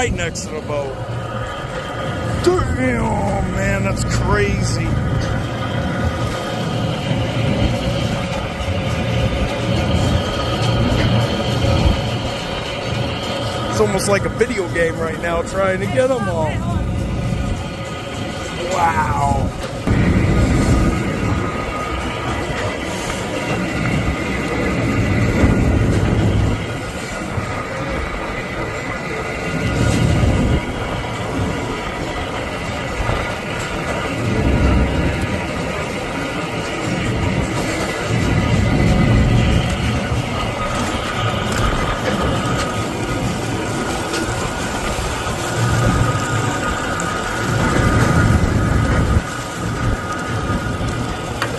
right next to the boat. Damn, man, that's crazy. It's almost like a video game right now trying to get them all. Wow.